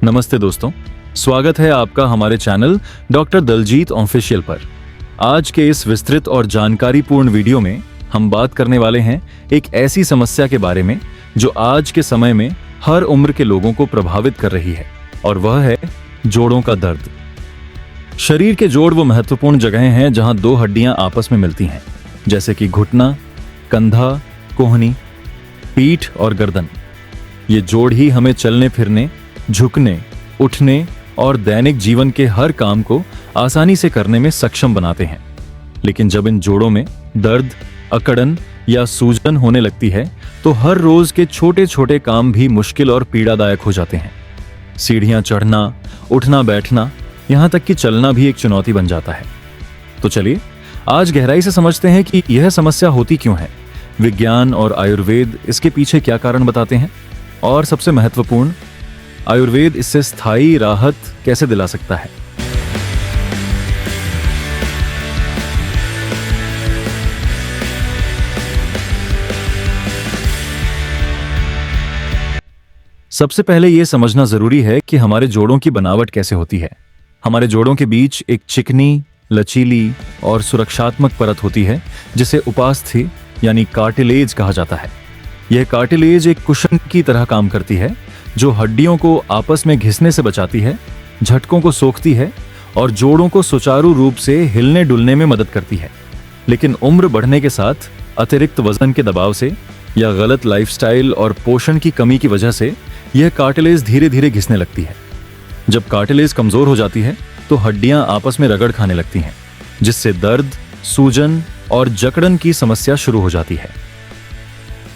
नमस्ते दोस्तों, स्वागत है आपका हमारे चैनल डॉक्टर दलजीत ऑफिशियल पर। आज के इस विस्तृत और जानकारीपूर्ण वीडियो में हम बात करने वाले हैं एक ऐसी समस्या के बारे में जो आज के समय में हर उम्र के लोगों को प्रभावित कर रही है, और वह है जोड़ों का दर्द। शरीर के जोड़ वो महत्वपूर्ण जगहें हैं जहां दो हड्डियां आपस में मिलती हैं, जैसे कि घुटना, कंधा, कोहनी, पीठ और गर्दन। ये जोड़ ही हमें चलने फिरने, झुकने, उठने और दैनिक जीवन के हर काम को आसानी से करने में सक्षम बनाते हैं। लेकिन जब इन जोड़ों में दर्द, अकड़न या सूजन होने लगती है तो हर रोज के छोटे छोटे काम भी मुश्किल और पीड़ादायक हो जाते हैं। सीढ़ियां चढ़ना, उठना बैठना, यहां तक कि चलना भी एक चुनौती बन जाता है। तो चलिए आज गहराई से समझते हैं कि यह समस्या होती क्यों है, विज्ञान और आयुर्वेद इसके पीछे क्या कारण बताते हैं, और सबसे महत्वपूर्ण, आयुर्वेद इससे स्थायी राहत कैसे दिला सकता है। सबसे पहले यह समझना जरूरी है कि हमारे जोड़ों की बनावट कैसे होती है। हमारे जोड़ों के बीच एक चिकनी, लचीली और सुरक्षात्मक परत होती है जिसे उपास्थि यानी कार्टिलेज कहा जाता है। यह कार्टिलेज एक कुशन की तरह काम करती है जो हड्डियों को आपस में घिसने से बचाती है, झटकों को सोखती है और जोड़ों को सुचारू रूप से हिलने डुलने में मदद करती है। लेकिन उम्र बढ़ने के साथ अतिरिक्त वजन के दबाव से या गलत लाइफस्टाइल और पोषण की कमी की वजह से यह कार्टिलेज धीरे धीरे घिसने लगती है। जब कार्टिलेज कमजोर हो जाती है तो हड्डियां आपस में रगड़ खाने लगती हैं, जिससे दर्द, सूजन और जकड़न की समस्या शुरू हो जाती है।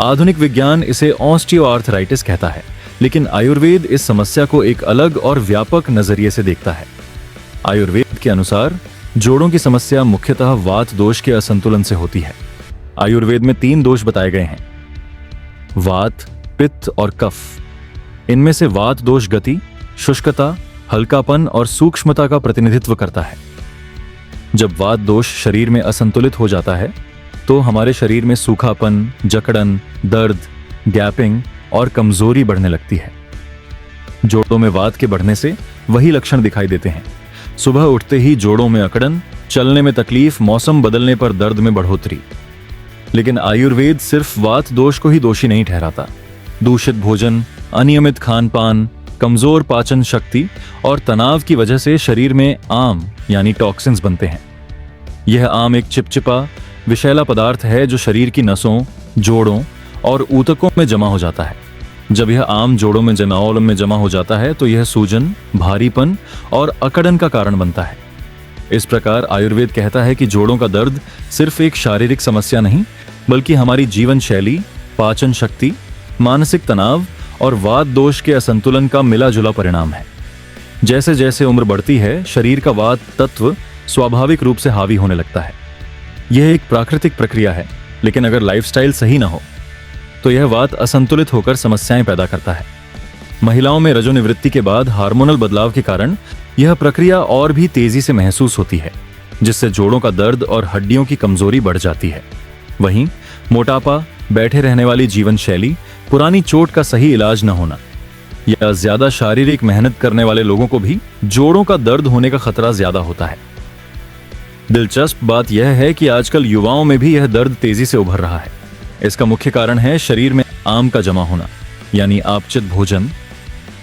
आधुनिक विज्ञान इसे ऑस्टियोआर्थराइटिस कहता है, लेकिन आयुर्वेद इस समस्या को एक अलग और व्यापक नजरिए से देखता है। आयुर्वेद के अनुसार जोड़ों की समस्या मुख्यतः वात दोष के असंतुलन से होती है। आयुर्वेद में 3 दोष बताए गए हैं: वात, पित्त और कफ। इनमें से वात दोष गति, शुष्कता, हल्कापन और सूक्ष्मता का प्रतिनिधित्व करता है। जब वात दोष शरीर में असंतुलित हो जाता है तो हमारे शरीर में सूखापन, जकड़न, दर्द, गैपिंग और कमजोरी बढ़ने लगती है। जोड़ों में वात के बढ़ने से वही लक्षण दिखाई देते हैं: सुबह उठते ही जोड़ों में अकड़न, चलने में तकलीफ, मौसम बदलने पर दर्द में बढ़ोतरी। लेकिन आयुर्वेद सिर्फ वात दोष को ही दोषी नहीं ठहराता। दूषित भोजन, अनियमित खान पान, कमजोर पाचन शक्ति और तनाव की वजह से शरीर में आम यानी टॉक्सिन्स बनते हैं। यह आम एक चिपचिपा, विषैला पदार्थ है जो शरीर की नसों, जोड़ों और ऊतकों में जमा हो जाता है। जब यह आम जोड़ों में जमा हो जाता है तो यह सूजन, भारीपन और अकड़न का कारण बनता है। इस प्रकार आयुर्वेद कहता है कि जोड़ों का दर्द सिर्फ एक शारीरिक समस्या नहीं, बल्कि हमारी जीवन शैली, पाचन शक्ति, मानसिक तनाव और वात दोष के असंतुलन का मिला जुला परिणाम है। जैसे जैसे उम्र बढ़ती है, शरीर का वात तत्व स्वाभाविक रूप से हावी होने लगता है। यह एक प्राकृतिक प्रक्रिया है, लेकिन अगर लाइफस्टाइल सही ना हो तो यह वात असंतुलित होकर समस्याएं पैदा करता है। महिलाओं में रजोनिवृत्ति के बाद हार्मोनल बदलाव के कारण यह प्रक्रिया और भी तेजी से महसूस होती है, जिससे जोड़ों का दर्द और हड्डियों की कमजोरी बढ़ जाती है। वहीं मोटापा, बैठे रहने वाली जीवन शैली, पुरानी चोट का सही इलाज न होना या ज्यादा शारीरिक मेहनत करने वाले लोगों को भी जोड़ों का दर्द होने का खतरा ज्यादा होता है। दिलचस्प बात यह है कि आजकल युवाओं में भी यह दर्द तेजी से उभर रहा है। इसका मुख्य कारण है शरीर में आम का जमा होना, यानी आपचित भोजन,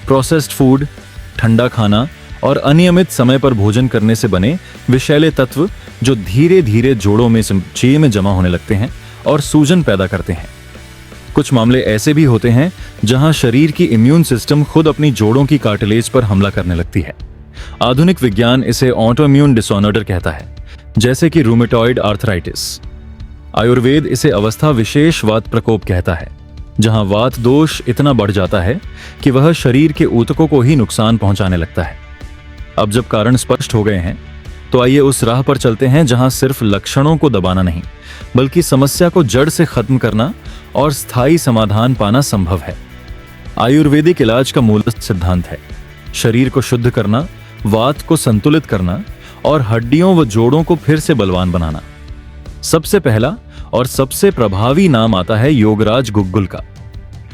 प्रोसेस्ड फूड, ठंडा खाना और अनियमित समय पर भोजन करने से बने विषैले तत्व जो धीरे धीरे जोड़ों में जमा होने लगते हैं और सूजन पैदा करते हैं। कुछ मामले ऐसे भी होते हैं जहां शरीर की इम्यून सिस्टम खुद अपनी जोड़ों की कार्टिलेज पर हमला करने लगती है। आधुनिक विज्ञान इसे ऑटोइम्यून डिसऑर्डर कहता है, जैसे कि रूमेटॉइड आर्थराइटिस। आयुर्वेद इसे अवस्था विशेष वात प्रकोप कहता है, जहां वात दोष इतना बढ़ जाता है कि वह शरीर के ऊतकों को ही नुकसान पहुंचाने लगता है। अब जब कारण स्पष्ट हो गए हैं तो आइए उस राह पर चलते हैं जहां सिर्फ लक्षणों को दबाना नहीं, बल्कि समस्या को जड़ से खत्म करना और स्थायी समाधान पाना संभव है। आयुर्वेदिक इलाज का मूल सिद्धांत है शरीर को शुद्ध करना, वात को संतुलित करना और हड्डियों व जोड़ों को फिर से बलवान बनाना। सबसे पहला और सबसे प्रभावी नाम आता है योगराज गुग्गुल का।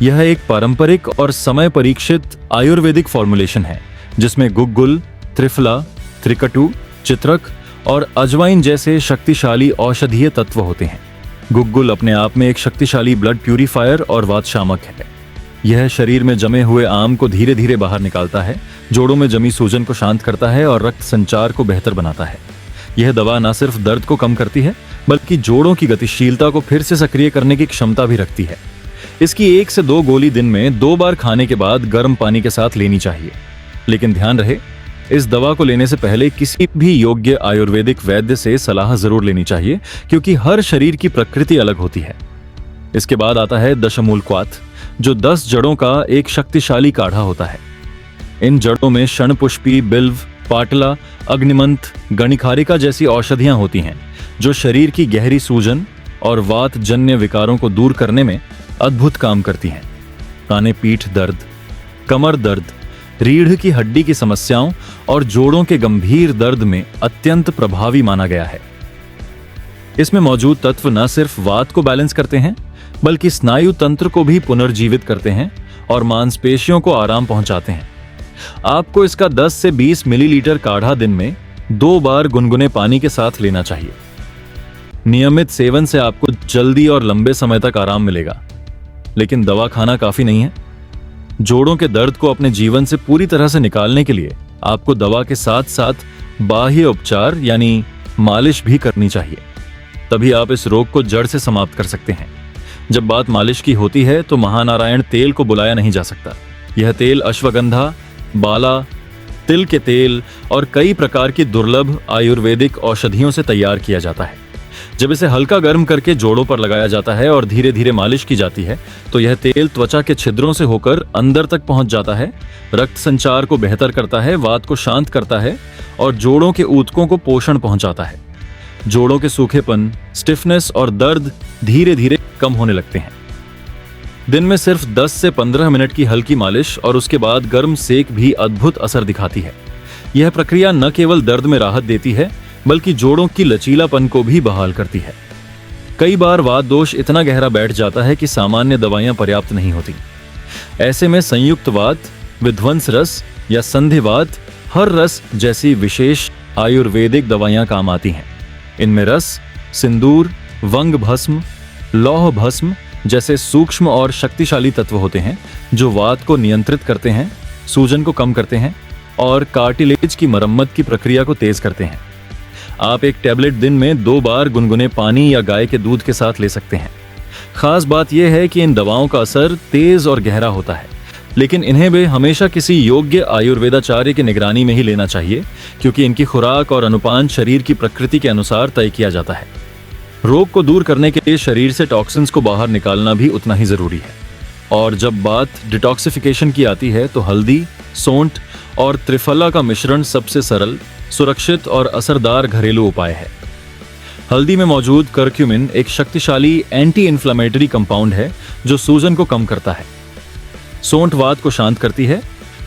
यह एक पारंपरिक और समय परीक्षित आयुर्वेदिक फॉर्मुलेशन है जिसमें गुग्गुल, त्रिफला, त्रिकटु, चित्रक और अजवाइन जैसे शक्तिशाली औषधीय तत्व होते हैं। गुग्गुल अपने आप में एक शक्तिशाली ब्लड प्यूरिफायर और वातशामक है। यह शरीर में जमे हुए आम को धीरे धीरे बाहर निकालता है, जोड़ों में जमी सूजन को शांत करता है और रक्त संचार को बेहतर बनाता है। यह दवा न सिर्फ दर्द को कम करती है बल्कि जोड़ों की गतिशीलता को फिर से सक्रिय करने की क्षमता भी रखती है। इसकी 1 से 2 गोली दिन में 2 बार खाने के बाद गर्म पानी के साथ लेनी चाहिए। लेकिन ध्यान रहे, इस दवा को लेने से पहले किसी भी योग्य आयुर्वेदिक वैद्य से सलाह जरूर लेनी चाहिए, क्योंकि हर शरीर की प्रकृति अलग होती है। इसके बाद आता है दशमूल क्वाथ, जो 10 जड़ों का एक शक्तिशाली काढ़ा होता है। इन जड़ों में शणपुष्पी, बिल्व, पाटला, अग्निमंथ, गणिकारिका जैसी औषधियां होती हैं, जो शरीर की गहरी सूजन और वात जन्य विकारों को दूर करने में अद्भुत काम करती हैं। काने पीठ दर्द, कमर दर्द, रीढ़ की हड्डी की समस्याओं और जोड़ों के गंभीर दर्द में अत्यंत प्रभावी माना गया है। इसमें मौजूद तत्व न सिर्फ वात को बैलेंस करते हैं बल्कि स्नायु तंत्र को भी पुनर्जीवित करते हैं और मांसपेशियों को आराम पहुंचाते हैं। आपको इसका 10 से 20 मिलीलीटर काढ़ा दिन में 2 बार गुनगुने पानी के साथ लेना चाहिए। नियमित सेवन से आपको जल्दी और लंबे समय तक आराम मिलेगा। लेकिन दवा खाना काफी नहीं है। जोड़ों के दर्द को अपने जीवन से पूरी तरह से निकालने के लिए आपको दवा के साथ साथ बाह्य उपचार यानी मालिश भी करनी चाहिए। तभी आप इस रोग को जड़ से समाप्त कर सकते हैं। जब बात मालिश की होती है तो महानारायण तेल को बुलाया नहीं जा सकता। यह तेल अश्वगंधा, बाला, तिल के तेल और कई प्रकार की दुर्लभ आयुर्वेदिक औषधियों से तैयार किया जाता है। जब इसे हल्का गर्म करके जोड़ों पर लगाया जाता है और धीरे धीरे मालिश की जाती है तो यह तेल त्वचा के छिद्रों से होकर अंदर तक पहुंच जाता है, रक्त संचार को बेहतर करता है, वात को शांत करता है और जोड़ों के ऊतकों को पोषण पहुंचाता है। जोड़ों के सूखेपन, स्टिफनेस और दर्द धीरे धीरे कम होने लगते हैं। दिन में सिर्फ 10 से 15 मिनट की हल्की मालिश और उसके बाद गर्म सेक भी अद्भुत असर दिखाती है। यह प्रक्रिया न केवल दर्द में राहत देती है बल्कि जोड़ों की लचीलापन को भी बहाल करती है। कई बार वात दोष इतना गहरा बैठ जाता है कि सामान्य दवाइयां पर्याप्त नहीं होती। ऐसे में संयुक्त वात, विध्वंस रस या संधिवात हर रस जैसी विशेष आयुर्वेदिक दवाइयां काम आती हैं। इनमें रस, सिंदूर, वंग भस्म, लौह भस्म जैसे सूक्ष्म और शक्तिशाली तत्व होते हैं जो वात को नियंत्रित करते हैं, सूजन को कम करते हैं और कार्टिलेज की मरम्मत की प्रक्रिया को तेज करते हैं। आप एक टैबलेट दिन में 2 बार गुनगुने पानी या गाय के दूध के साथ ले सकते हैं। खास बात यह है कि इन दवाओं का असर तेज और गहरा होता है, लेकिन इन्हें भी हमेशा किसी योग्य आयुर्वेदाचार्य की निगरानी में ही लेना चाहिए, क्योंकि इनकी खुराक और अनुपान शरीर की प्रकृति के अनुसार तय किया जाता है। रोग को दूर करने के लिए शरीर से टॉक्सिन्स को बाहर निकालना भी उतना ही जरूरी है। और जब बात डिटॉक्सिफिकेशन की आती है तो हल्दी, सौंठ और त्रिफला का मिश्रण सबसे सरल, सुरक्षित और असरदार घरेलू उपाय है। हल्दी में मौजूद करक्यूमिन एक शक्तिशाली एंटी इन्फ्लेमेटरी कंपाउंड है जो सूजन को कम करता है। सौंठ वात को शांत करती है,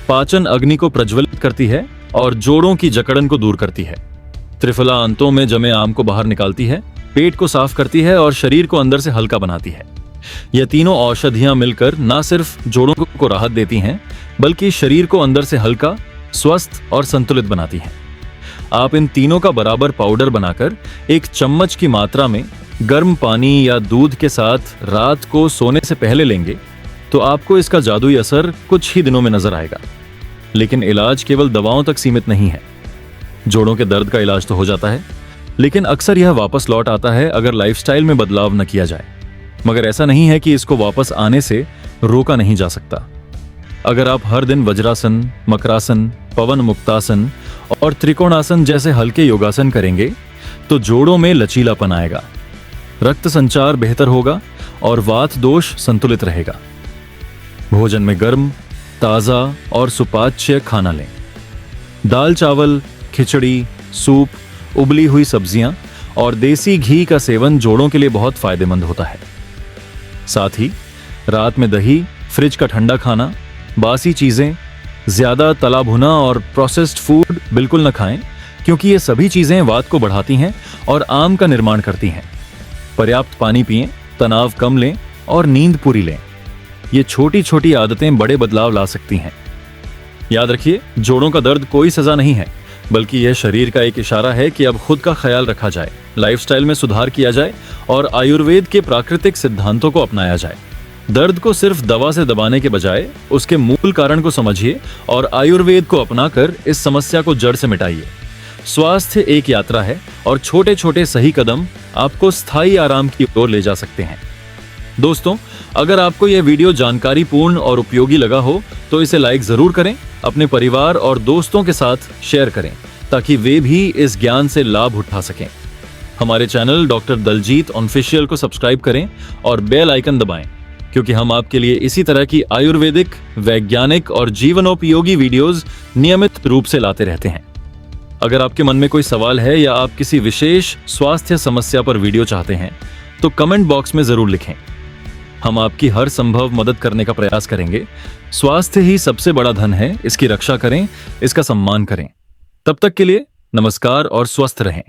पाचन अग्नि को प्रज्वलित करती है और जोड़ों की जकड़न को दूर करती है। त्रिफला अंतों में जमे आम को बाहर निकालती है, पेट को साफ करती है और शरीर को अंदर से हल्का बनाती है। यह तीनों औषधियां मिलकर न सिर्फ जोड़ों को राहत देती हैं बल्कि शरीर को अंदर से हल्का, स्वस्थ और संतुलित बनाती हैं। आप इन तीनों का बराबर पाउडर बनाकर 1 चम्मच की मात्रा में गर्म पानी या दूध के साथ रात को सोने से पहले लेंगे तो आपको इसका जादुई असर कुछ ही दिनों में नजर आएगा। लेकिन इलाज केवल दवाओं तक सीमित नहीं है। जोड़ों के दर्द का इलाज तो हो जाता है, लेकिन अक्सर यह वापस लौट आता है अगर लाइफस्टाइल में बदलाव न किया जाए। मगर ऐसा नहीं है कि इसको वापस आने से रोका नहीं जा सकता। अगर आप हर दिन वज्रासन, मकरासन, पवन मुक्तासन और त्रिकोणासन जैसे हल्के योगासन करेंगे तो जोड़ों में लचीलापन आएगा, रक्त संचार बेहतर होगा और वात दोष संतुलित रहेगा। भोजन में गर्म, ताजा और सुपाच्य खाना लें। दाल चावल, खिचड़ी, सूप, उबली हुई सब्जियां और देसी घी का सेवन जोड़ों के लिए बहुत फायदेमंद होता है। साथ ही रात में दही, फ्रिज का ठंडा खाना, बासी चीजें, ज्यादा तला भुना और प्रोसेस्ड फूड बिल्कुल न खाएं, क्योंकि ये सभी चीजें वात को बढ़ाती हैं और आम का निर्माण करती हैं। पर्याप्त पानी पिएं, तनाव कम लें और नींद पूरी लें। ये छोटी छोटी आदतें बड़े बदलाव ला सकती हैं। याद रखिए, जोड़ों का दर्द कोई सजा नहीं है, बल्कि यह शरीर का एक इशारा है कि अब खुद का ख्याल रखा जाए, लाइफस्टाइल में सुधार किया जाए और आयुर्वेद के प्राकृतिक सिद्धांतों को अपनाया जाए। दर्द को सिर्फ दवा से दबाने के बजाय उसके मूल कारण को समझिए और आयुर्वेद को अपनाकर इस समस्या को जड़ से मिटाइए। स्वास्थ्य एक यात्रा है और छोटे छोटे सही कदम आपको स्थायी आराम की ओर ले जा सकते हैं। दोस्तों, अगर आपको यह वीडियो जानकारीपूर्ण और उपयोगी लगा हो तो इसे लाइक जरूर करें, अपने परिवार और दोस्तों के साथ शेयर करें ताकि वे भी इस ज्ञान से लाभ उठा सकें। हमारे चैनल डॉक्टर दलजीत ऑफिशियल को सब्सक्राइब करें और बेल आइकन दबाएं, क्योंकि हम आपके लिए इसी तरह की आयुर्वेदिक, वैज्ञानिक और जीवनोपयोगी वीडियोस नियमित रूप से लाते रहते हैं। अगर आपके मन में कोई सवाल है या आप किसी विशेष स्वास्थ्य समस्या पर वीडियो चाहते हैं तो कमेंट बॉक्स में जरूर लिखें। हम आपकी हर संभव मदद करने का प्रयास करेंगे। स्वास्थ्य ही सबसे बड़ा धन है, इसकी रक्षा करें, इसका सम्मान करें। तब तक के लिए नमस्कार और स्वस्थ रहें।